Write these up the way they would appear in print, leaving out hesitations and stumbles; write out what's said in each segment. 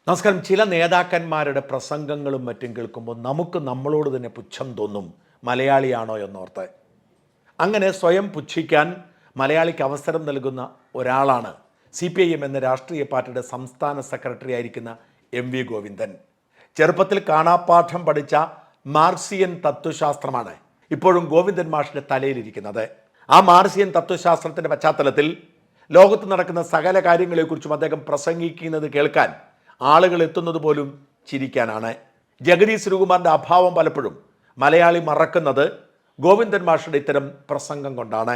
നമസ്കാരം. ചില നേതാക്കന്മാരുടെ പ്രസംഗങ്ങളും മറ്റും കേൾക്കുമ്പോൾ നമുക്ക് നമ്മളോട് തന്നെ പുച്ഛം തോന്നും, മലയാളിയാണോ എന്നോർത്ത്. അങ്ങനെ സ്വയം പുച്ഛിക്കാൻ മലയാളിക്ക് അവസരം നൽകുന്ന ഒരാളാണ് CPIM എന്ന രാഷ്ട്രീയ പാർട്ടിയുടെ സംസ്ഥാന സെക്രട്ടറി ആയിരിക്കുന്ന MV ഗോവിന്ദൻ. ചെറുപ്പത്തിൽ കാണാപ്പാഠം പഠിച്ച മാർക്സിയൻ തത്വശാസ്ത്രമാണ് ഇപ്പോഴും ഗോവിന്ദൻ മാഷിൻ്റെ തലയിലിരിക്കുന്നത്. ആ മാർക്സിയൻ തത്വശാസ്ത്രത്തിൻ്റെ പശ്ചാത്തലത്തിൽ ലോകത്ത് നടക്കുന്ന സകല കാര്യങ്ങളെക്കുറിച്ചും അദ്ദേഹം പ്രസംഗിക്കുന്നത് കേൾക്കാൻ ആളുകൾ എത്തുന്നത് പോലും ചിരിക്കാനാണ്. ജഗതി ശ്രീകുമാറിൻ്റെ അഭാവം പലപ്പോഴും മലയാളി മറക്കുന്നത് ഗോവിന്ദൻ മാഷയുടെ ഇത്തരം പ്രസംഗം കൊണ്ടാണ്.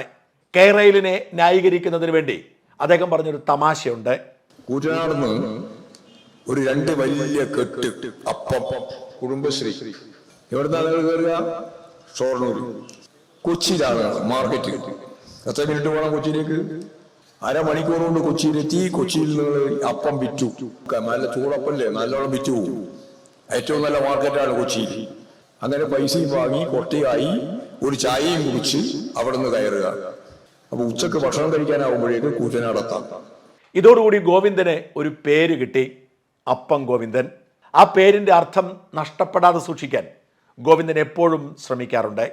കേരളിനെ ന്യായീകരിക്കുന്നതിന് വേണ്ടി അദ്ദേഹം പറഞ്ഞൊരു തമാശയുണ്ട്. കൂറ്റനാടുന്ന് ഒരു രണ്ട് വലിയ കെട്ട് അപ്പം കുടുംബശ്രീ എവിടുന്നാണ് കയറുക? ഷൊർണൂർ. കൊച്ചിയിലാണ് മാർക്കറ്റ്. എത്ര മിനിറ്റ് വേണം കൊച്ചിയിലേക്ക്? അരമണിക്കൂർ കൊണ്ട് കൊച്ചിയിലെത്തി. കൊച്ചിയിൽ നിങ്ങൾ അപ്പം വിറ്റു. നല്ല ചൂടപ്പല്ലേ, നല്ലോണം വിറ്റു പോകും. ഏറ്റവും നല്ല മാർക്കറ്റാണ് കൊച്ചിയിൽ. അങ്ങനെ പൈസയും വാങ്ങി കൊട്ടയായി ഒരു ചായയും കുടിച്ച് അവിടെ നിന്ന് കയറുക. അപ്പൊ ഉച്ചക്ക് ഭക്ഷണം കഴിക്കാനാവുമ്പോഴേക്ക് കൂറ്റനാടെത്താം. ഇതോടുകൂടി ഗോവിന്ദന് ഒരു പേര് കിട്ടി, അപ്പം ഗോവിന്ദൻ. ആ പേരിൻ്റെ അർത്ഥം നഷ്ടപ്പെടാതെ സൂക്ഷിക്കാൻ ഗോവിന്ദൻ എപ്പോഴും ശ്രമിക്കാറുണ്ട്.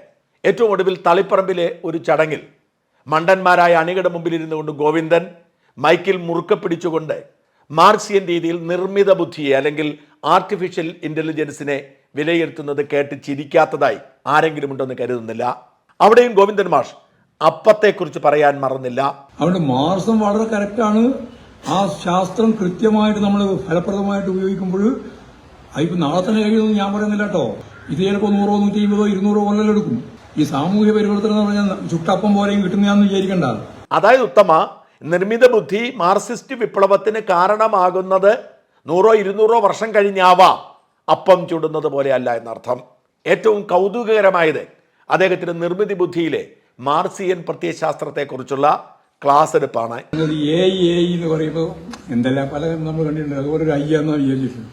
ഏറ്റവും ഒടുവിൽ തളിപ്പറമ്പിലെ ഒരു ചടങ്ങിൽ മണ്ടന്മാരായ അണികളുടെ മുമ്പിലിരുന്നു കൊണ്ട് ഗോവിന്ദൻ മൈക്കിൽ മുറുക്കെ പിടിച്ചുകൊണ്ട് മാർക്സിയൻ രീതിയിൽ നിർമ്മിത ബുദ്ധിയെ അല്ലെങ്കിൽ ആർട്ടിഫിഷ്യൽ ഇൻ്റലിജൻസിനെ വിലയിരുത്തുന്നത് കേട്ട് ചിരിക്കാത്തതായി ആരെങ്കിലും ഉണ്ടെന്ന് കരുതുന്നില്ല. അവിടെയും ഗോവിന്ദൻ മാഷ് അപ്പത്തെക്കുറിച്ച് പറയാൻ മറന്നില്ല. അതുകൊണ്ട് മാർക്സും വളരെ കറക്റ്റാണ്. ആ ശാസ്ത്രം കൃത്യമായിട്ട് നമ്മൾ ഫലപ്രദമായിട്ട് ഉപയോഗിക്കുമ്പോൾ അതിപ്പോ നാളെ തന്നെ കഴിയുമെന്ന് ഞാൻ പറയുന്നില്ല കേട്ടോ. ഇത് ചിലപ്പോൾ 100, 150, 200 കൊല്ലം എടുക്കും. ഈ സാമൂഹ്യ പരിവർത്തനം എന്ന് പറഞ്ഞാൽ ചുട്ടപ്പം പോലെയും കിട്ടുന്നതാണെന്ന് വിചാരിക്കണ്ട. അതായത് ഉത്തമ, നിർമ്മിത ബുദ്ധി മാർക്സിസ്റ്റ് വിപ്ലവത്തിന് കാരണമാകുന്നത് 100, 200 വർഷം കഴിഞ്ഞാവാം അപ്പം ചുടുന്നത് പോലെയല്ല എന്നർത്ഥം. ഏറ്റവും കൗതുകകരമായത് അദ്ദേഹത്തിന്റെ നിർമ്മിതി ബുദ്ധിയിലെ മാർക്സിയൻ പ്രത്യയശാസ്ത്രത്തെക്കുറിച്ചുള്ള ക്ലാസ് എടുപ്പാണ്. എന്ന് പറയുമ്പോൾ എന്തെല്ലാം പല നമ്മൾ കണ്ടിട്ടുണ്ട്. അതുപോലെ ഒരു അയ്യെന്ന് വിചാരിച്ചിട്ടുണ്ട്.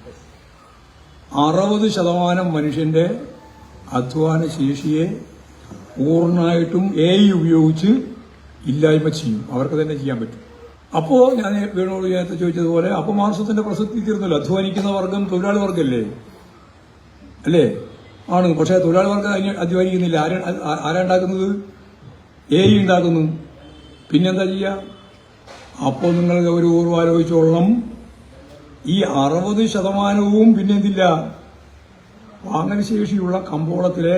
60% മനുഷ്യന്റെ അധ്വാന ശേഷിയെ പൂർണ്ണമായിട്ടും ഉപയോഗിച്ച് ഇല്ലായ്മ ചെയ്യും. അവർക്ക് തന്നെ ചെയ്യാൻ പറ്റും. അപ്പോ ഞാൻ വേണോട് നേരത്തെ ചോദിച്ചതുപോലെ അപ്പൊ മാർക്സത്തിന്റെ പ്രസക്തി തീർന്നല്ലോ. അധ്വാനിക്കുന്ന വർഗം തൊഴിലാളി വർഗമല്ലേ? അല്ലേ? ആണ്. പക്ഷെ തൊഴിലാളി വർഗം അധ്വാനിക്കുന്നില്ല. ആരാ ഉണ്ടാക്കുന്നത്? ഉണ്ടാക്കുന്നു. പിന്നെന്താ ചെയ്യുക? അപ്പോൾ നിങ്ങൾ ഗൗരവപൂർവ്വം ആലോചിച്ചോളണം. ഈ 60% പിന്നെന്തില്ല? വാങ്ങൽ ശേഷിയുള്ള കമ്പോളത്തിലെ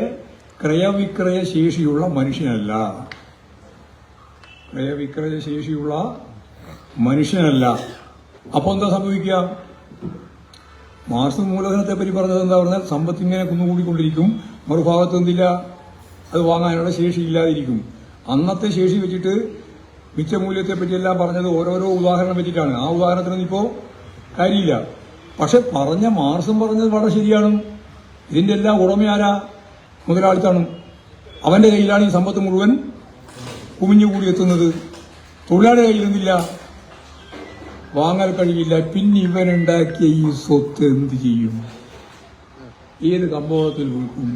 ക്രയവിക്രയ ശേഷിയുള്ള മനുഷ്യനല്ല. ക്രയവിക്രയ ശേഷിയുള്ള മനുഷ്യനല്ല. അപ്പോൾ എന്താ സംഭവിക്കുക? മാർക്സ് മൂലധനത്തെ പറ്റി പറഞ്ഞത് എന്താ പറഞ്ഞാൽ സമ്പത്തിങ്ങനെ കുന്നുകൂടിക്കൊണ്ടിരിക്കും. മറുഭാഗത്ത് എന്തില്ല? അത് വാങ്ങാനുള്ള ശേഷി ഇല്ലാതിരിക്കും. അന്നത്തെ ശേഷി വെച്ചിട്ട് മിച്ചമൂല്യത്തെ പറ്റിയെല്ലാം പറഞ്ഞത് ഓരോരോ ഉദാഹരണം വെച്ചിട്ടാണ്. ആ ഉദാഹരണത്തിനൊന്നും ഇപ്പോൾ കാര്യമില്ല. പക്ഷെ മാർക്സും പറഞ്ഞത് വളരെ ശരിയാണ്. ഇതിന്റെ എല്ലാം ഉടമയാരാ? മുതലാളിത്താണ്. അവന്റെ കയ്യിലാണ് ഈ സമ്പത്ത് മുഴുവൻ കുമിഞ്ഞുകൂടി എത്തുന്നത്. തൊഴിലാളിയുടെ കയ്യിലൊന്നില്ല, വാങ്ങാൻ കഴിയില്ല. പിന്നെ ഇവനുണ്ടാക്കിയ ഈ സ്വത്ത് എന്ത് ചെയ്യും? ഏത് കമ്പോളത്തിൽ വിൽക്കും?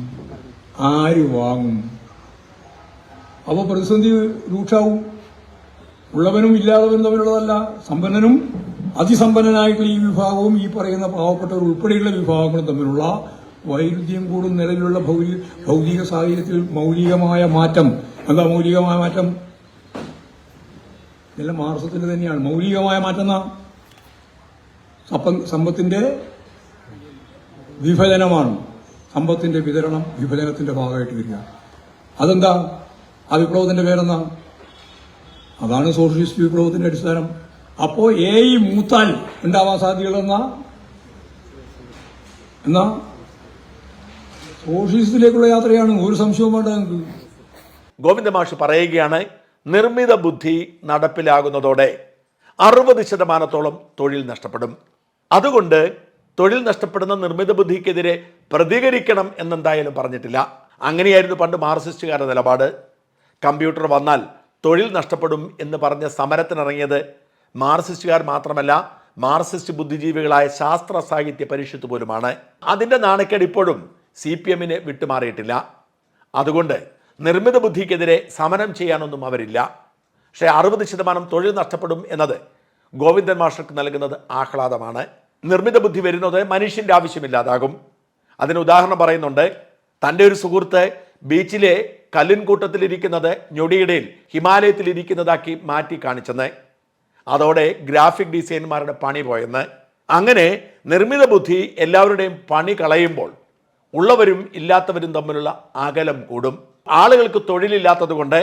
ആര് വാങ്ങും? അപ്പോൾ പ്രതിസന്ധി രൂക്ഷാവും. ഉള്ളവനും ഇല്ലാത്തവനും തമ്മിലുള്ളതല്ല, സമ്പന്നനും അതിസമ്പന്നനായിട്ടുള്ള ഈ വിഭാഗവും ഈ പറയുന്ന പാവപ്പെട്ടവർ ഉൾപ്പെടെയുള്ള വിഭാഗങ്ങളും തമ്മിലുള്ള വൈരുദ്ധ്യം കൂടും നിലവിലുള്ള ഭൗതിക സാഹചര്യത്തിൽ മൗലികമായ മാറ്റം. എന്താ മൗലികമായ മാറ്റം? ഇതെല്ലാം മാർക്സത്തിന്റെ തന്നെയാണ്. മൗലികമായ മാറ്റം എന്നാ സമ്പത്തിന്റെ വിഭജനമാണ്. സമ്പത്തിന്റെ വിതരണം വിഭജനത്തിന്റെ ഭാഗമായിട്ട് വരിക. അതെന്താ? ആ വിപ്ലവത്തിന്റെ പേരെന്താ? അതാണ് സോഷ്യലിസ്റ്റ് വിപ്ലവത്തിന്റെ അടിസ്ഥാനം. അപ്പോ മൂത്താൽ ഉണ്ടാവാൻ സാധ്യതകളെന്നാ സോഷ്യലിസത്തിലേക്കുള്ള യാത്രയാണ്. ഒരു സംശയവും വേണ്ട നിങ്ങൾക്ക്. ഗോവിന്ദ മാഷ് പറയുകയാണ്, നിർമ്മിത ബുദ്ധി നടപ്പിലാകുന്നതോടെ 60% തൊഴിൽ നഷ്ടപ്പെടും. അതുകൊണ്ട് തൊഴിൽ നഷ്ടപ്പെടുന്ന നിർമ്മിത ബുദ്ധിക്കെതിരെ പ്രതികരിക്കണം എന്നെന്തായാലും പറഞ്ഞിട്ടില്ല. അങ്ങനെയായിരുന്നു പണ്ട് മാർക്സിസ്റ്റുകാരുടെ നിലപാട്. കമ്പ്യൂട്ടർ വന്നാൽ തൊഴിൽ നഷ്ടപ്പെടും എന്ന് പറഞ്ഞ് സമരത്തിനിറങ്ങിയത് മാർക്സിസ്റ്റുകാർ മാത്രമല്ല, മാർക്സിസ്റ്റ് ബുദ്ധിജീവികളായ ശാസ്ത്ര സാഹിത്യ പരിഷത്ത് പോലുമാണ്. അതിൻ്റെ നാണക്കേട് ഇപ്പോഴും CPMനെ വിട്ടുമാറിയിട്ടില്ല. അതുകൊണ്ട് നിർമ്മിത ബുദ്ധിക്കെതിരെ സമരം ചെയ്യാനൊന്നും അവരില്ല. പക്ഷേ 60% തൊഴിൽ നഷ്ടപ്പെടും എന്നത് ഗോവിന്ദൻ മാഷർക്ക് നൽകുന്നത് ആഹ്ലാദമാണ്. നിർമ്മിത ബുദ്ധി വരുന്നത് മനുഷ്യൻ്റെ ആവശ്യമില്ലാതാകും. അതിന് ഉദാഹരണം പറയുന്നുണ്ട്. തൻ്റെ ഒരു സുഹൃത്ത് ബീച്ചിലെ കല്ലിൻകൂട്ടത്തിലിരിക്കുന്നത് ഞൊടിയിടയിൽ ഹിമാലയത്തിലിരിക്കുന്നതാക്കി മാറ്റി കാണിച്ചെന്ന്. അതോടെ ഗ്രാഫിക് ഡിസൈനർമാരുടെ പണി പോയെന്ന്. അങ്ങനെ നിർമ്മിത ബുദ്ധി എല്ലാവരുടെയും പണി കളയുമ്പോൾ ഉള്ളവരും ഇല്ലാത്തവരും തമ്മിലുള്ള അകലം കൂടും. ആളുകൾക്ക് തൊഴിലില്ലാത്തത് കൊണ്ട്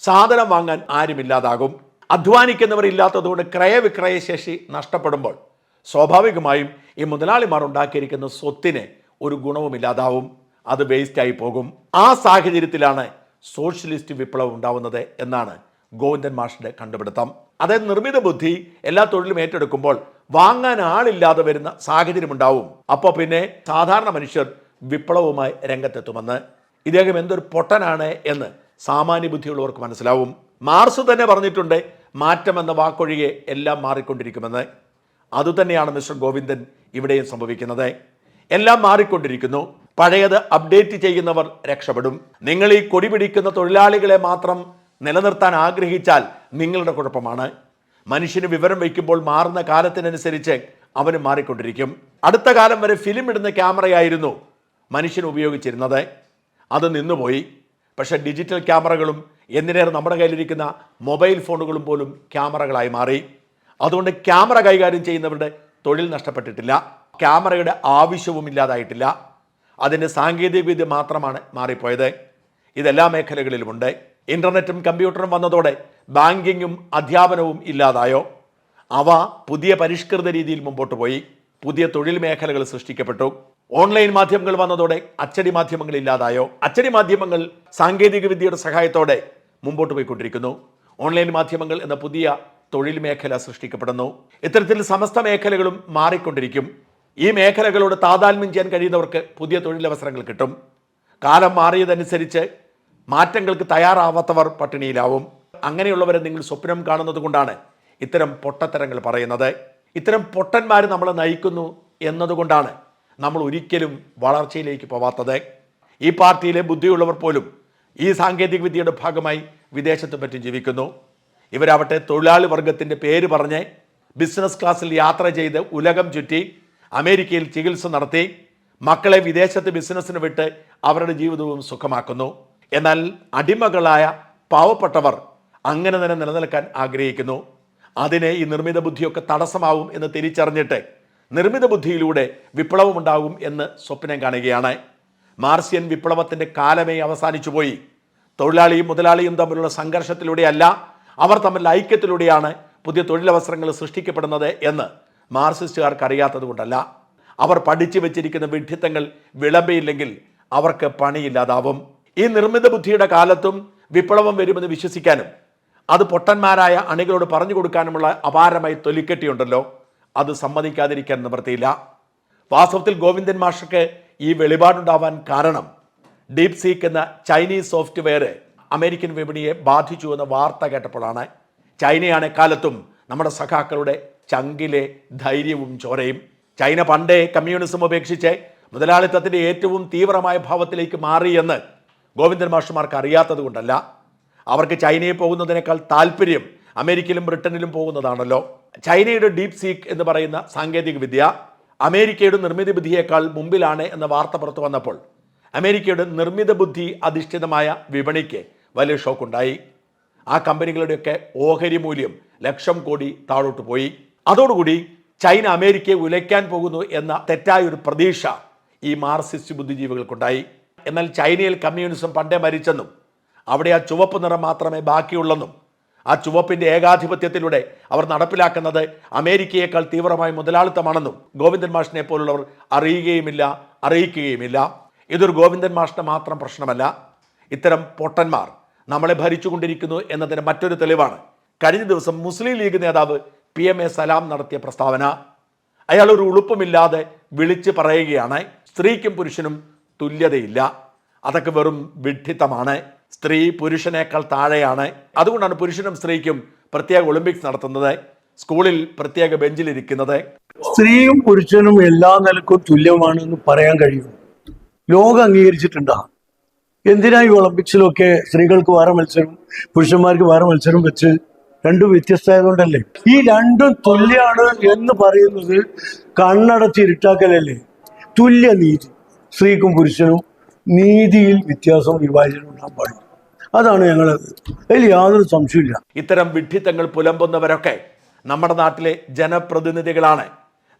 സാധനം വാങ്ങാൻ ആരുമില്ലാതാകും. അധ്വാനിക്കുന്നവർ ഇല്ലാത്തതുകൊണ്ട് ക്രയവിക്രയ ശേഷി നഷ്ടപ്പെടുമ്പോൾ സ്വാഭാവികമായും ഈ മുതലാളിമാർ ഉണ്ടാക്കിയിരിക്കുന്ന സ്വത്തിന് ഒരു ഗുണവുമില്ലാതാവും. അത് വേസ്റ്റായി പോകും. ആ സാഹചര്യത്തിലാണ് സോഷ്യലിസ്റ്റ് വിപ്ലവം ഉണ്ടാവുന്നത് എന്നാണ് ഗോവിന്ദൻ മാഷിന്റെ കണ്ടുപിടുത്തം. അതായത് നിർമ്മിത ബുദ്ധി എല്ലാ തൊഴിലും ഏറ്റെടുക്കുമ്പോൾ വാങ്ങാൻ ആളില്ലാതെ വരുന്ന സാഹചര്യം ഉണ്ടാവും. അപ്പോൾ പിന്നെ സാധാരണ മനുഷ്യർ വിപ്ലവവുമായി രംഗത്തെത്തുമെന്ന്. ഇദ്ദേഹം എന്തൊരു പൊട്ടനാണ് എന്ന് സാമാന്യ ബുദ്ധിയുള്ളവർക്ക് മനസ്സിലാവും. മാർക്സ് തന്നെ പറഞ്ഞിട്ടുണ്ട്, മാറ്റം എന്ന വാക്കൊഴികെ എല്ലാം മാറിക്കൊണ്ടിരിക്കുമെന്ന്. അതുതന്നെയാണ് മിസ്റ്റർ ഗോവിന്ദൻ ഇവിടെയും സംഭവിക്കുന്നത്. എല്ലാം മാറിക്കൊണ്ടിരിക്കുന്നു. പഴയത് അപ്ഡേറ്റ് ചെയ്യുന്നവർ രക്ഷപ്പെടും. നിങ്ങൾ ഈ കൊടി പിടിക്കുന്ന തൊഴിലാളികളെ മാത്രം നിലനിർത്താൻ ആഗ്രഹിച്ചാൽ നിങ്ങളുടെ കുഴപ്പമാണ്. മനുഷ്യന് വിവരം വയ്ക്കുമ്പോൾ മാറുന്ന കാലത്തിനനുസരിച്ച് അവന് മാറിക്കൊണ്ടിരിക്കും. അടുത്ത കാലം വരെ ഫിലിം ഇടുന്ന ക്യാമറയായിരുന്നു മനുഷ്യൻ ഉപയോഗിച്ചിരുന്നത്. അത് നിന്നുപോയി. പക്ഷെ ഡിജിറ്റൽ ക്യാമറകളും എന്തിനേറെ നമ്മുടെ കയ്യിലിരിക്കുന്ന മൊബൈൽ ഫോണുകളും പോലും ക്യാമറകളായി മാറി. അതുകൊണ്ട് ക്യാമറ കൈകാര്യം ചെയ്യുന്നവരുടെ തൊഴിൽ നഷ്ടപ്പെട്ടിട്ടില്ല. ക്യാമറയുടെ ആവശ്യവും ഇല്ലാതായിട്ടില്ല. അതിൻ്റെ സാങ്കേതികവിദ്യ മാത്രമാണ് മാറിപ്പോയത്. ഇതെല്ലാ മേഖലകളിലുമുണ്ട്. ഇൻ്റർനെറ്റും കമ്പ്യൂട്ടറും വന്നതോടെ ബാങ്കിങ്ങും അധ്യാപനവും ഇല്ലാതായോ? അവ പുതിയ പരിഷ്കൃത രീതിയിൽ മുമ്പോട്ട് പോയി. പുതിയ തൊഴിൽ മേഖലകൾ സൃഷ്ടിക്കപ്പെട്ടു. ഓൺലൈൻ മാധ്യമങ്ങൾ വന്നതോടെ അച്ചടി മാധ്യമങ്ങൾ ഇല്ലാതായോ? അച്ചടി മാധ്യമങ്ങൾ സാങ്കേതിക വിദ്യയുടെ സഹായത്തോടെ മുമ്പോട്ട് പോയിക്കൊണ്ടിരിക്കുന്നു. ഓൺലൈൻ മാധ്യമങ്ങൾ എന്ന പുതിയ തൊഴിൽ മേഖല സൃഷ്ടിക്കപ്പെടുന്നു. ഇത്തരത്തിൽ സമസ്ത മേഖലകളും മാറിക്കൊണ്ടിരിക്കും. ഈ മേഖലകളോട് താതാത്മ്യം ചെയ്യാൻ കഴിയുന്നവർക്ക് പുതിയ തൊഴിലവസരങ്ങൾ കിട്ടും. കാലം മാറിയതനുസരിച്ച് മാറ്റങ്ങൾക്ക് തയ്യാറാവാത്തവർ പട്ടിണിയിലാവും. അങ്ങനെയുള്ളവരെ നിങ്ങൾ സ്വപ്നം കാണുന്നത് കൊണ്ടാണ് ഇത്തരം പൊട്ടത്തരങ്ങൾ പറയുന്നത്. ഇത്തരം പൊട്ടന്മാർ നമ്മളെ നയിക്കുന്നു എന്നതുകൊണ്ടാണ് നമ്മൾ ഒരിക്കലും വളർച്ചയിലേക്ക് പോവാത്തത്. ഈ പാർട്ടിയിലെ ബുദ്ധിയുള്ളവർ പോലും ഈ സാങ്കേതിക വിദ്യയുടെ ഭാഗമായി വിദേശത്ത് മറ്റും ജീവിക്കുന്നു. ഇവരാവട്ടെ തൊഴിലാളി വർഗത്തിൻ്റെ പേര് പറഞ്ഞ് ബിസിനസ് ക്ലാസ്സിൽ യാത്ര ചെയ്ത് ഉലകം ചുറ്റി അമേരിക്കയിൽ ചികിത്സ നടത്തി മക്കളെ വിദേശത്ത് ബിസിനസ്സിന് വിട്ട് അവരുടെ ജീവിതവും സുഖമാക്കുന്നു. എന്നാൽ അടിമകളായ പാവപ്പെട്ടവർ അങ്ങനെ തന്നെ നിലനിൽക്കാൻ ആഗ്രഹിക്കുന്നു. അതിനെ ഈ നിർമ്മിത ബുദ്ധിയൊക്കെ തടസ്സമാവും എന്ന് തിരിച്ചറിഞ്ഞിട്ട് നിർമ്മിത ബുദ്ധിയിലൂടെ വിപ്ലവമുണ്ടാകും എന്ന് സ്വപ്നം കാണുകയാണ്. മാർസിയൻ വിപ്ലവത്തിൻ്റെ കാലമേ അവസാനിച്ചു പോയി. തൊഴിലാളിയും മുതലാളിയും തമ്മിലുള്ള സംഘർഷത്തിലൂടെയല്ല, അവർ തമ്മിൽ ഐക്യത്തിലൂടെയാണ് പുതിയ തൊഴിലവസരങ്ങൾ സൃഷ്ടിക്കപ്പെടുന്നത് എന്ന് മാർക്സിസ്റ്റുകാർക്ക് അറിയാത്തത് കൊണ്ടല്ല. അവർ പഠിച്ചു വെച്ചിരിക്കുന്ന വിഡ്ഢിത്തങ്ങൾ വിളമ്പിയില്ലെങ്കിൽ അവർക്ക് പണിയില്ലാതാവും. ഈ നിർമ്മിത ബുദ്ധിയുടെ കാലത്തും വിപ്ലവം വരുമെന്ന് വിശ്വസിക്കാനും അത് പൊട്ടന്മാരായ അണികളോട് പറഞ്ഞു കൊടുക്കാനുമുള്ള അപാരമായി തൊലിക്കെട്ടിയുണ്ടല്ലോ, അത് സമ്മതിക്കാതിരിക്കാൻ നിവൃത്തിയില്ല. വാസ്തവത്തിൽ ഗോവിന്ദൻ മാഷക്ക് ഈ വെളിപാടുണ്ടാവാൻ കാരണം ഡീപ് സീക്ക് എന്ന ചൈനീസ് സോഫ്റ്റ്വെയർ അമേരിക്കൻ വിപണിയെ ബാധിച്ചു എന്ന വാർത്ത കേട്ടപ്പോഴാണ്. ചൈനയാണ് എക്കാലത്തും നമ്മുടെ സഖാക്കളുടെ ചങ്കിലെ ധൈര്യവും ചോരയും. ചൈന പണ്ടേ കമ്മ്യൂണിസം ഉപേക്ഷിച്ച് മുതലാളിത്തത്തിൻ്റെ ഏറ്റവും തീവ്രമായ ഭാവത്തിലേക്ക് മാറിയെന്ന് ഗോവിന്ദൻ മാഷുമാർക്ക് അറിയാത്തത് കൊണ്ടല്ല. അവർക്ക് ചൈനയിൽ പോകുന്നതിനേക്കാൾ താല്പര്യം അമേരിക്കയിലും ബ്രിട്ടനിലും പോകുന്നതാണല്ലോ. ചൈനയുടെ ഡീപ് സീക്ക് എന്ന് പറയുന്ന സാങ്കേതിക വിദ്യ അമേരിക്കയുടെ നിർമ്മിത ബുദ്ധിയേക്കാൾ മുമ്പിലാണ് എന്ന വാർത്ത പുറത്തു വന്നപ്പോൾ അമേരിക്കയുടെ നിർമ്മിത ബുദ്ധി അധിഷ്ഠിതമായ വിപണിക്ക് വലിയ ഷോക്കുണ്ടായി. ആ കമ്പനികളുടെയൊക്കെ ഓഹരി മൂല്യം 1,00,000 കോടി താഴോട്ട് പോയി. അതോടുകൂടി ചൈന അമേരിക്കയെ ഉലയ്ക്കാൻ പോകുന്നു എന്ന തെറ്റായൊരു പ്രതീക്ഷ ഈ മാർക്സിസ്റ്റ് ബുദ്ധിജീവികൾക്കുണ്ടായി. എന്നാൽ ചൈനയിൽ കമ്മ്യൂണിസം പണ്ടേ മരിച്ചെന്നും അവിടെ ആ ചുവപ്പ് നിറം മാത്രമേ ബാക്കിയുള്ളെന്നും ആ ചുവപ്പിൻ്റെ ഏകാധിപത്യത്തിലൂടെ അവർ നടപ്പിലാക്കുന്നത് അമേരിക്കയേക്കാൾ തീവ്രമായ മുതലാളിത്തമാണെന്നും ഗോവിന്ദൻ മാഷിനെ പോലുള്ളവർ അറിയുകയുമില്ല, അറിയിക്കുകയുമില്ല. ഇതൊരു ഗോവിന്ദൻ മാഷിന്റെ മാത്രം പ്രശ്നമല്ല. ഇത്തരം പൊട്ടന്മാർ നമ്മളെ ഭരിച്ചുകൊണ്ടിരിക്കുന്നു എന്നതിന് മറ്റൊരു തെളിവാണ് കഴിഞ്ഞ ദിവസം മുസ്ലിം ലീഗ് നേതാവ് PMA സലാം നടത്തിയ പ്രസ്താവന. അയാൾ ഒരു ഉളുപ്പുമില്ലാതെ വിളിച്ച് പറയുകയാണ്, സ്ത്രീക്കും പുരുഷനും തുല്യതയില്ല. അതൊക്കെ വെറും വിഡ്ഢിത്തമാണ്. സ്ത്രീ പുരുഷനേക്കാൾ താഴെയാണ്. അതുകൊണ്ടാണ് പുരുഷനും സ്ത്രീക്കും പ്രത്യേക ഒളിമ്പിക്സ് നടത്തുന്നത്, സ്കൂളിൽ പ്രത്യേക ബെഞ്ചിലിരിക്കുന്നത്. സ്ത്രീയും പുരുഷനും എല്ലാ നിലക്കും തുല്യമാണെന്ന് പറയാൻ കഴിയും. ലോകം അംഗീകരിച്ചിട്ടുണ്ടാ. എന്തിനാ ഈ ഒളിമ്പിക്സിലൊക്കെ സ്ത്രീകൾക്ക് വേറെ മത്സരം പുരുഷന്മാർക്ക് വേറെ മത്സരം വെച്ച് രണ്ടും വ്യത്യസ്തമായതുകൊണ്ടല്ലേ. ഈ രണ്ടും തുല്യാണ് എന്ന് പറയുന്നത് കണ്ണടച്ച് ഇരുട്ടാക്കലല്ലേ. തുല്യനീതി, സ്ത്രീക്കും പുരുഷനും നീതിയിൽ വ്യത്യാസം വിഭാജനം ഉണ്ടാകാൻ പാടില്ല. അതാണ് ഞങ്ങളത്. അതിൽ യാതൊരു സംശയമില്ല. ഇത്തരം വിഡ്ഢിത്തങ്ങൾ പുലമ്പുന്നവരൊക്കെ നമ്മുടെ നാട്ടിലെ ജനപ്രതിനിധികളാണ്,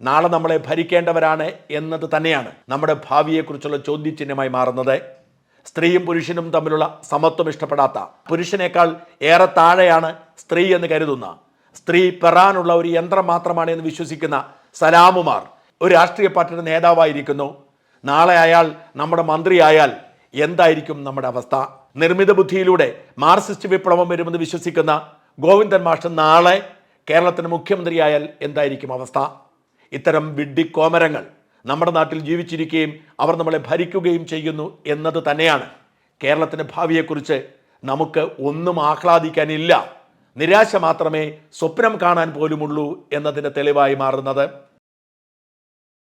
നാളെ നമ്മളെ ഭരിക്കേണ്ടവരാണ് എന്നത് തന്നെയാണ് നമ്മുടെ ഭാവിയെക്കുറിച്ചുള്ള ചോദ്യചിഹ്നമായി മാറുന്നത്. സ്ത്രീയും പുരുഷനും തമ്മിലുള്ള സമത്വം ഇഷ്ടപ്പെടാത്ത, പുരുഷനേക്കാൾ ഏറെ താഴെയാണ് സ്ത്രീ എന്ന് കരുതുന്ന, സ്ത്രീ പെറാനുള്ള ഒരു യന്ത്രം മാത്രമാണ് എന്ന് വിശ്വസിക്കുന്ന സലാമുമാർ ഒരു രാഷ്ട്രീയ പാർട്ടിയുടെ നേതാവായിരിക്കുന്നു. നാളെ അയാൾ നമ്മുടെ മന്ത്രിയായാൽ എന്തായിരിക്കും നമ്മുടെ അവസ്ഥ? നിർമ്മിത ബുദ്ധിയിലൂടെ മാർക്സിസ്റ്റ് വിപ്ലവം വരുമെന്ന് വിശ്വസിക്കുന്ന ഗോവിന്ദൻ മാഷ് നാളെ കേരളത്തിന് മുഖ്യമന്ത്രിയായാൽ എന്തായിരിക്കും അവസ്ഥ? ഇത്തരം വിഡ്ഢിക്കോമരങ്ങൾ നമ്മുടെ നാട്ടിൽ ജീവിച്ചിരിക്കുകയും അവർ നമ്മളെ ഭരിക്കുകയും ചെയ്യുന്നു എന്നത് തന്നെയാണ് കേരളത്തിൻ്റെ ഭാവിയെക്കുറിച്ച് നമുക്ക് ഒന്നും ആഹ്ലാദിക്കാനില്ല, നിരാശ മാത്രമേ സ്വപ്നം കാണാൻ പോലുമുള്ളൂ എന്നതിൻ്റെ തെളിവായി മാറുന്നത്.